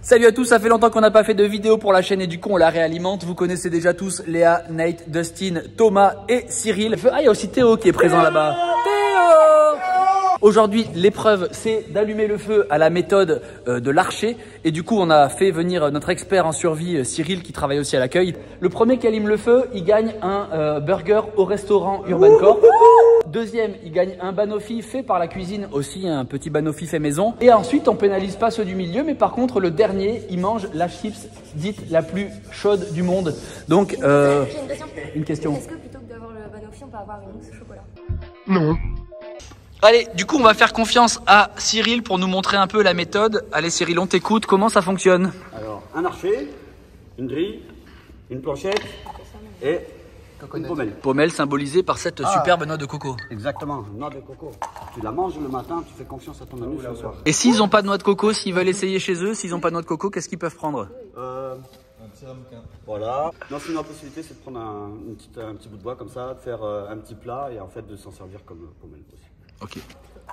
Salut à tous, ça fait longtemps qu'on n'a pas fait de vidéo pour la chaîne et du coup on la réalimente. Vous connaissez déjà tous Léa, Nate, Dustin, Thomas et Cyril. Ah, il y a aussi Théo qui est présent là-bas. Théo! Aujourd'hui, l'épreuve, c'est d'allumer le feu à la méthode de l'archer. Et du coup, on a fait venir notre expert en survie, Cyril, qui travaille aussi à l'accueil. Le premier qui allume le feu, il gagne un burger au restaurant Urban Corp. Deuxième, il gagne un banoffee fait par la cuisine, aussi un petit banoffee fait maison. Et ensuite, on pénalise pas ceux du milieu, mais par contre, le dernier, il mange la chips dite la plus chaude du monde. Donc, j'ai une question. Est-ce que plutôt que d'avoir le banoffee, on peut avoir une mousse au chocolat? Non. Allez, du coup, on va faire confiance à Cyril pour nous montrer un peu la méthode. Allez, Cyril, on t'écoute. Comment ça fonctionne? Alors, un archer, une grille, une planchette et une pommelle. Pommelle symbolisée par cette superbe noix de coco. Exactement, noix de coco. Tu la manges le matin, tu fais confiance à ton ami le soir. Et s'ils n'ont pas de noix de coco, s'ils veulent essayer chez eux, s'ils n'ont pas de noix de coco, qu'est-ce qu'ils peuvent prendre? Un petit ramequin. Voilà. Non, sinon la possibilité, c'est de prendre un petit bout de bois comme ça, de faire un petit plat et en fait de s'en servir comme pommelle aussi. Ok.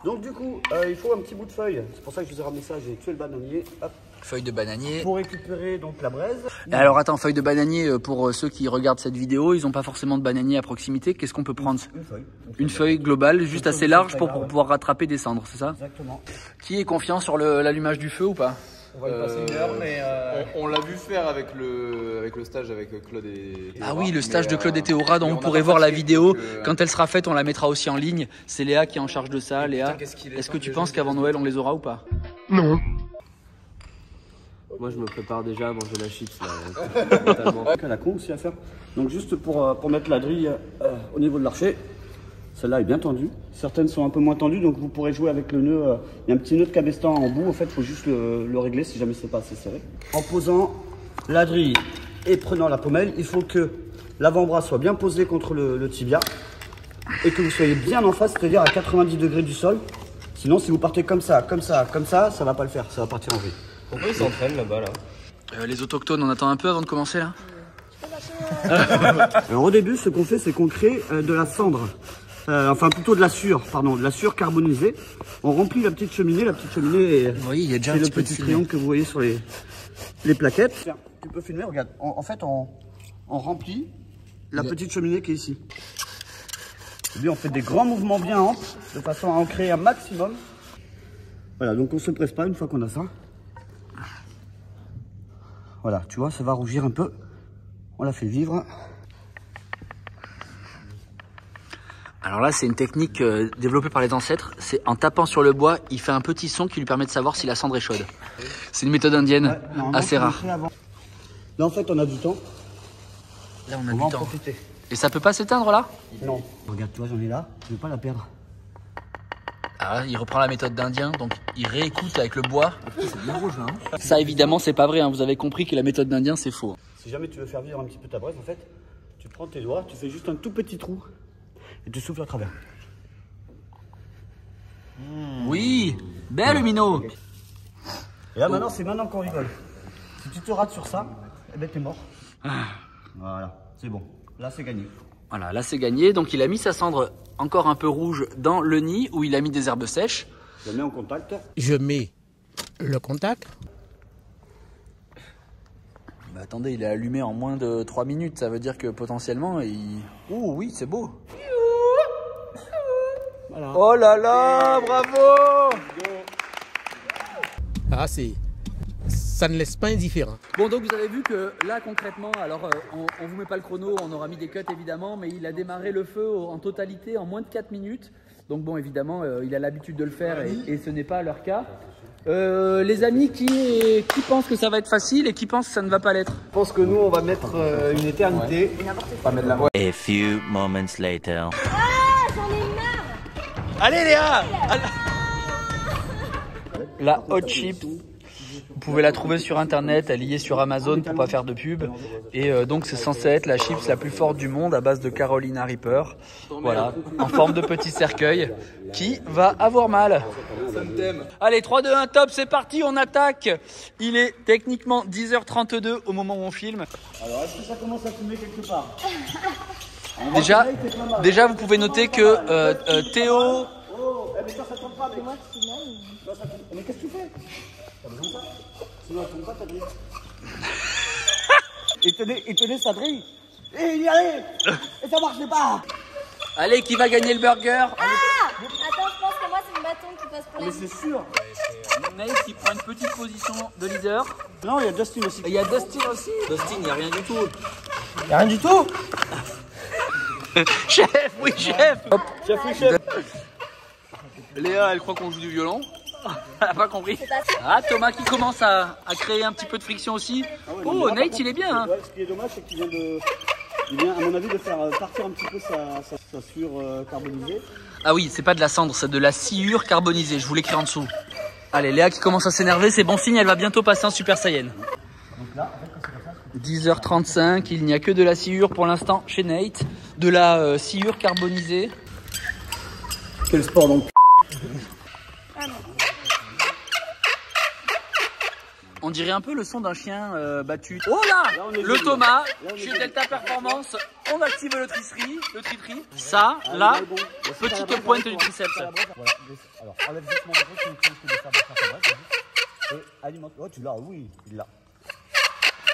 Donc du coup, il faut un petit bout de feuille. C'est pour ça que je vous ai ramené ça. J'ai tué le bananier. Hop. Feuille de bananier. Pour récupérer donc la braise. Et alors attends, feuille de bananier, pour ceux qui regardent cette vidéo, ils n'ont pas forcément de bananier à proximité. Qu'est-ce qu'on peut prendre? Une feuille. Une feuille globale, juste assez large pour pouvoir rattraper des cendres, c'est ça? Exactement. Qui est confiant sur l'allumage du feu ou pas? On va y passer une heure, mais on l'a vu faire avec le stage avec Claude et Théora. Ah oui, le stage de Claude et Théora, dont vous pourrez voir la vidéo. Quand elle sera faite, on la mettra aussi en ligne. C'est Léa qui est en charge de ça. Léa, est-ce que tu penses qu'avant Noël, on les aura ou pas? Non. Moi je me prépare déjà à manger la chips là, totalement. Il y a la con aussi à faire. Donc juste pour mettre la grille au niveau de l'archer, celle-là est bien tendue. Certaines sont un peu moins tendues, donc vous pourrez jouer avec le nœud. Il y a un petit nœud de cabestan en bout, en fait il faut juste le régler si jamais c'est pas assez serré. En posant la grille et prenant la pommelle, il faut que l'avant-bras soit bien posé contre le tibia et que vous soyez bien en face, c'est-à-dire à 90 degrés du sol. Sinon si vous partez comme ça, ça va pas le faire, ça va partir en vrille. Pourquoi ils s'entraînent là-bas là? Les autochtones, on attend un peu avant de commencer là. Alors au début, ce qu'on fait, c'est qu'on crée de la cendre, enfin plutôt de la sueur, pardon, de la sueur carbonisée. On remplit la petite cheminée est, Oui, il y a déjà c'est le petit triangle que vous voyez sur les plaquettes. Tiens, tu peux filmer, regarde, en fait on remplit la petite cheminée qui est ici. Et puis on fait des grands mouvements bien amples, de façon à en créer un maximum. Voilà, donc on se presse pas une fois qu'on a ça. Voilà, tu vois, ça va rougir un peu. On la fait vivre. Alors là, c'est une technique développée par les ancêtres. C'est en tapant sur le bois, il fait un petit son qui lui permet de savoir si la cendre est chaude. C'est une méthode indienne assez rare. Là, en fait, on a du temps. Là, on a On va du en temps. profiter. Et ça peut pas s'éteindre là? Non. Regarde, tu vois, j'en ai là. Je ne veux pas la perdre. Ah, il reprend la méthode d'Indien, donc il réécoute avec le bois. C'est bien rouge là. Hein. Ça, évidemment, c'est pas vrai. Hein. Vous avez compris que la méthode d'Indien, c'est faux. Si jamais tu veux faire vivre un petit peu ta braise, en fait, tu prends tes doigts, tu fais juste un tout petit trou et tu souffles à travers. Oui, belle minot. Et là, maintenant, c'est maintenant qu'on rigole. Si tu te rates sur ça, eh ben t'es mort. Voilà, c'est bon. Là, c'est gagné. Voilà, là c'est gagné. Donc il a mis sa cendre encore un peu rouge dans le nid où il a mis des herbes sèches. Je la mets en contact. Je mets le contact. Bah, attendez, il est allumé en moins de 3 minutes. Ça veut dire que potentiellement, il... Oh oui, c'est beau. Voilà. Oh là là, bravo. Ah ça ne laisse pas indifférent. Bon, donc vous avez vu que là concrètement, alors on vous met pas le chrono, on aura mis des cuts évidemment, mais il a démarré le feu en totalité en moins de 4 minutes. Donc bon, évidemment, il a l'habitude de le faire et ce n'est pas leur cas. Les amis, qui pensent que ça va être facile et qui pensent que ça ne va pas l'être? Je pense que nous on va mettre une éternité. Ouais. A few moments later. Ah, j'en ai marre. Allez Léa. La hot chips pouvez la trouver sur internet, elle y est sur Amazon pour pas faire de pub. Et donc c'est censé être la chips la plus forte du monde à base de Carolina Reaper. Voilà, en forme de petit cercueil. Qui va avoir mal? Allez, 3, 2, 1, top, c'est parti, on attaque. Il est techniquement 10h32 au moment où on filme. Alors, est-ce que ça commence à fumer quelque part? Déjà, vous pouvez noter que Théo... Oh, mais ça tombe pas, mec. Mais qu'est-ce que tu fais? T'as besoin de ça? Sinon, elle tombe pas, ta grille. Il tenait sa grille. Et il y allait. Et ça marchait pas. Allez, qui va gagner le burger? Attends, je pense que moi c'est le bâton qui passe pour la Mais c'est sûr. Nate qui prend une petite position de leader. Non, il y a Justin aussi. Il y a Dustin aussi. Dustin, il n'y a rien du tout. Y'a rien du tout. Chef, oui chef. Hop. Chef, oui, chef. Léa, elle croit qu'on joue du violon. Elle a pas compris. Ah, Thomas qui commence à créer un petit peu de friction aussi. Oh, Nate, il est bien. Hein. Ouais, ce qui est dommage, c'est qu'il vient, à mon avis, de faire partir un petit peu sa sueur carbonisée. Ah oui, c'est pas de la cendre, c'est de la sciure carbonisée. Je vous l'écris en dessous. Allez, Léa qui commence à s'énerver, c'est bon signe, elle va bientôt passer en Super Saiyan. 10h35, il n'y a que de la sciure pour l'instant chez Nate. De la sciure carbonisée. Quel sport donc? On dirait un peu le son d'un chien battu. Oh là, le Thomas, chez Delta Performance, on active le tri-tri. Ça, là, petite pointe du triceps. Voilà. Alors, enlève doucement le bras, tu me tiens de faire ta brève. Et alimente. Oh, tu l'as, oui, il l'a.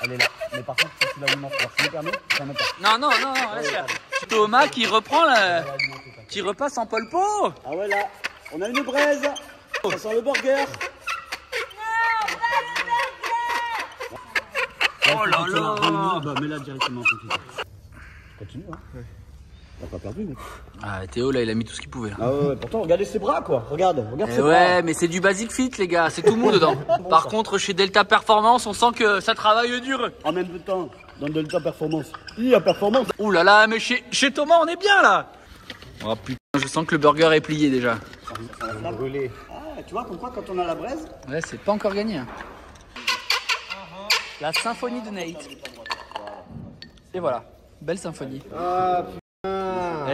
Elle est là. Mais par contre, si tu l'alimentes, alors je me permets, ça m'attend. Non, laisse faire. Thomas qui reprend qui repasse en pole pot. Ah ouais, là, on a une braise. Ça sent le burger. Oh là là. Bah, mets-la directement. Continue, hein. Ouais. T'as pas perdu, mec. Ah, Théo, là, il a mis tout ce qu'il pouvait. Là. Ah ouais, pourtant, regardez ses bras, quoi. Regarde ses bras. Ouais, mais c'est du basic fit, les gars. C'est tout mou dedans. Par contre, chez Delta Performance, on sent que ça travaille dur. En même temps, dans Delta Performance, il y a performance. Ouh là là, mais chez Thomas, on est bien, là. Oh putain, je sens que le burger est plié déjà. Brûlé. Ah, tu vois, comme quoi, quand on a la braise. Ouais, c'est pas encore gagné. Hein. La symphonie de Nate. Et voilà, belle symphonie. Ah putain.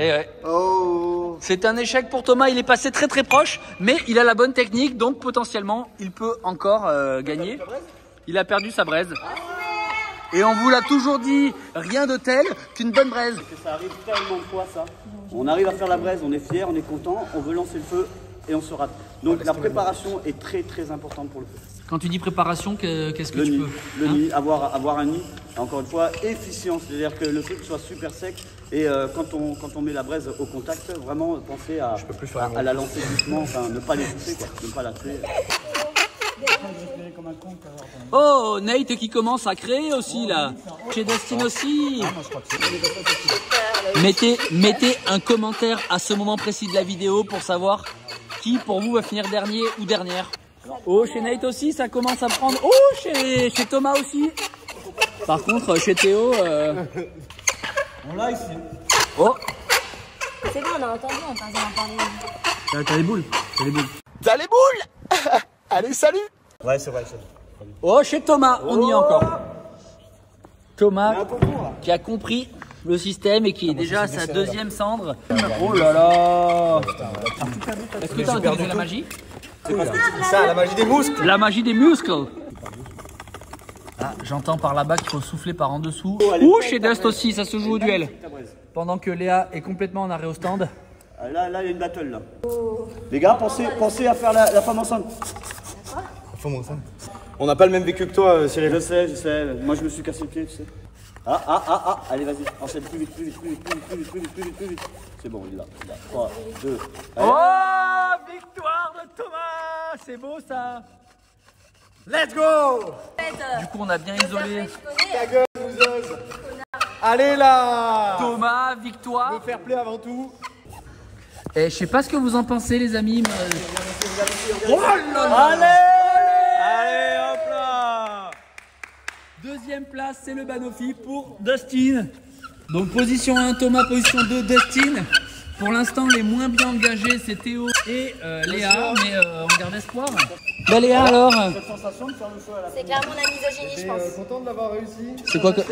Et ouais. Oh. C'est un échec pour Thomas, il est passé très très proche, mais il a la bonne technique, donc potentiellement il peut encore gagner. Il a perdu sa braise. Et on vous l'a toujours dit, rien de tel qu'une bonne braise. Ça arrive tellement de fois, ça. On arrive à faire la braise, on est fier, on est content, on veut lancer le feu et on se rate. Donc la préparation est très très importante pour le feu. Quand tu dis préparation, qu'est-ce que Le tu nid, peux le nid, avoir un nid, encore une fois, efficient, c'est-à-dire que le truc soit super sec et quand on met la braise au contact, vraiment penser à la lancer doucement, enfin ne pas l'étouffer, quoi, ne pas la tuer. Oh, Nate qui commence à créer aussi là. Chez Dustin aussi. Mettez un commentaire à ce moment précis de la vidéo pour savoir qui pour vous va finir dernier ou dernière. Oh, chez Nate aussi, ça commence à prendre. Oh, chez Thomas aussi. Par contre, chez Théo... On l'a ici. Oh. C'est bon, on a entendu, on a parlé. T'as les boules. T'as les boules. Allez, salut. Ouais, c'est vrai. Oh, chez Thomas, on y est encore. Thomas qui a compris le système et qui est déjà à sa deuxième cendre. Oh là là. Est-ce que tu as intégré la magie? Ça, la magie des muscles. La magie des muscles. Ah, j'entends par là-bas qu'il faut souffler par en dessous. Ouh, chez Dust aussi, ça se joue au duel. Pendant que Léa est complètement en arrêt au stand. Là, il y a une battle là. Les gars, pensez à faire la femme enceinte. On n'a pas le même vécu que toi, Cyril. Je sais. Moi, je me suis cassé le pied, tu sais. Ah. Allez, vas-y. Enchaîne plus vite. C'est bon, il est là. 3, 2. Oh, victoire de Thomas. C'est beau ça. Let's go. Du coup, on a bien isolé Ta gueule, bouseuse. Allez là. Thomas, victoire. Le fair play avant tout. Et je sais pas ce que vous en pensez, les amis. Mais... Oh là là. Allez, hop là. Deuxième place, c'est le Banoffee pour Dustin. Donc position 1, Thomas, position 2, Dustin. Pour l'instant, les moins bien engagés, c'est Théo et Léa, mais on garde espoir. Bah Léa alors, C'est clairement la misogynie, je pense. Content de l'avoir réussi.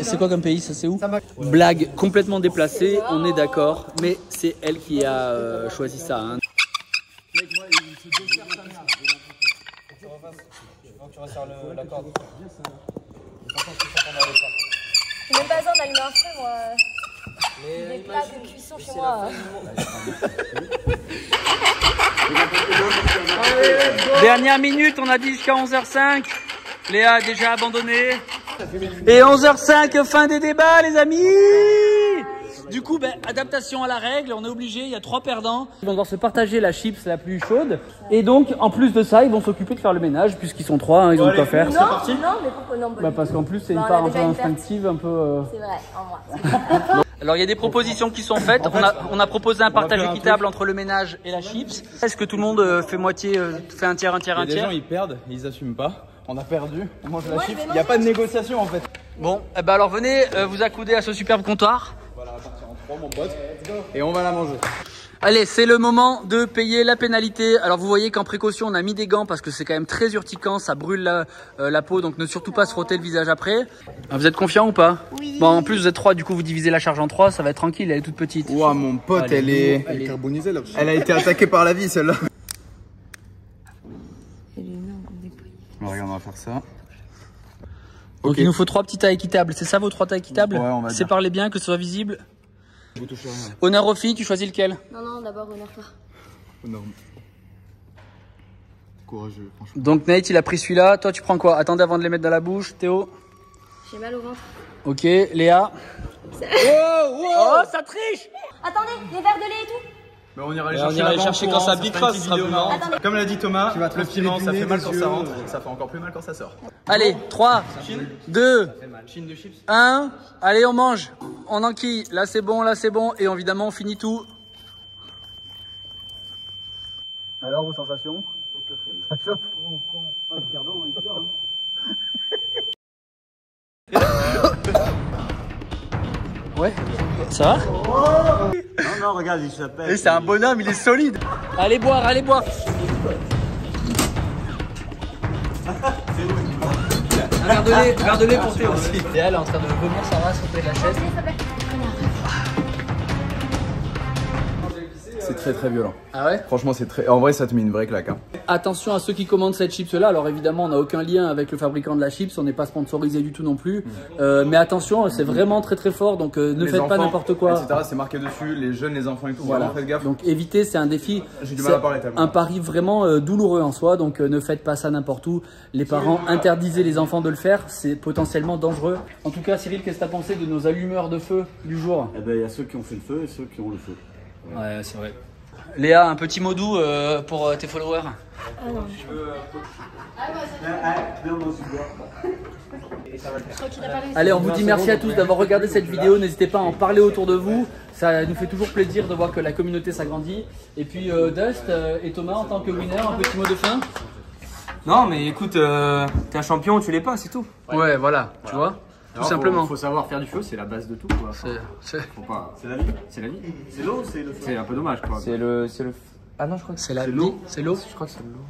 c'est quoi comme pays, ça c'est où? Blague complètement déplacée, on est d'accord, mais c'est elle qui a choisi ça. Hein. Tu resserres la corde. J'ai même pas besoin d'allumer un feu, moi. Des plats de cuisson chez moi. Dernière minute, on a dit jusqu'à 11h05. Léa a déjà abandonné. Et 11h05, fin des débats, les amis. Du coup, adaptation à la règle, on est obligé, il y a 3 perdants. Ils vont devoir se partager la chips la plus chaude. Et donc, en plus de ça, ils vont s'occuper de faire le ménage, puisqu'ils sont 3, hein, ils ont de quoi faire. Non, mais pourquoi non? Parce qu'en plus, c'est une Bah, on part a un peu déjà une instinctive, un peu... C'est vrai, en moi. Alors, il y a des propositions qui sont faites. On a proposé un partage équitable entre le ménage et la chips. Est-ce que tout le monde fait moitié, fait un tiers, un tiers, un Les gens tiers? ils perdent, ils assument pas. On a perdu, on mange la Moi, chips. je vais Il n'y a manger pas de la négociation en fait. Bon, alors venez vous accouder à ce superbe comptoir. Voilà, on va partir en 3 mon pote. Et on va la manger. Allez, c'est le moment de payer la pénalité. Alors vous voyez qu'en précaution, on a mis des gants parce que c'est quand même très urticant, ça brûle la peau, donc ne surtout pas se frotter le visage après. Vous êtes confiant ou pas? Oui. Bon, en plus vous êtes 3, du coup vous divisez la charge en 3, ça va être tranquille, elle est toute petite. Ouah, mon pote, elle est carbonisée là. Elle a été attaquée par la vie celle-là. Regarde, on va faire ça. Donc il nous faut 3 petites tailles équitables, c'est ça vos 3 tailles équitables? Ouais, on va dire. Séparez bien, que ce soit visible. Vous touchez rien. Honneur aux filles, tu choisis lequel? Non, d'abord, honneur-toi. Énorme. Courageux, franchement. Donc Nate il a pris celui-là, toi tu prends quoi? Attendez avant de les mettre dans la bouche, Théo. J'ai mal au ventre. Ok, Léa. Oh, ça triche! Attendez, les verres de lait et tout. Mais on ira aller chercher quand ça piquera, ce sera plus marrant. Attendez. Comme l'a dit Thomas, le piment ça fait mal quand ça rentre, ça fait encore plus mal quand ça sort. Allez, 3, 2, Chine de chips. 1, allez on mange, on enquille, là c'est bon, et évidemment on finit tout. Alors vos sensations? Ça chauffe. Ouais, ça va? Non, regarde, il s'appelle. Et c'est un bonhomme, il est solide. Allez boire, allez boire. Un verre de lait pour Théo aussi. Et elle est en train de vomir sa race au pied de la chaise. C'est très violent. Ah ouais? Franchement, c'est très. En vrai, ça te met une vraie claque. Hein. Attention à ceux qui commandent cette chips là. Alors évidemment, on n'a aucun lien avec le fabricant de la chips, on n'est pas sponsorisé du tout non plus. Mais attention, c'est vraiment très fort, donc ne faites pas n'importe quoi. Etc. C'est marqué dessus, les jeunes, les enfants et tout. Voilà. Vraiment, faites gaffe. Donc évitez, c'est un défi. J'ai du mal à parler tellement. Un pari vraiment douloureux en soi, donc ne faites pas ça n'importe où. Les parents interdisez les enfants de le faire, c'est potentiellement dangereux. En tout cas, Cyril, qu'est-ce que tu as pensé de nos allumeurs de feu du jour? Eh ben, il y a ceux qui ont fait le feu et ceux qui ont le feu. Ouais, c'est vrai. Léa, un petit mot doux pour tes followers. Ah non. Allez, on vous dit merci à tous d'avoir regardé cette vidéo. N'hésitez pas à en parler autour de vous. Ça nous fait toujours plaisir de voir que la communauté s'agrandit. Et puis Dust et Thomas, en tant que winner, un petit mot de fin. Non, mais écoute, t'es un champion, tu l'es pas, c'est tout. Ouais, voilà, tu vois. Tout simplement. Faut savoir faire du feu, c'est la base de tout, quoi. C'est C'est la vie. C'est la vie. C'est l'eau, c'est le feu. C'est un peu dommage, quoi. C'est le. Ah non, je crois que la vie, c'est l'eau. Je crois que c'est l'eau.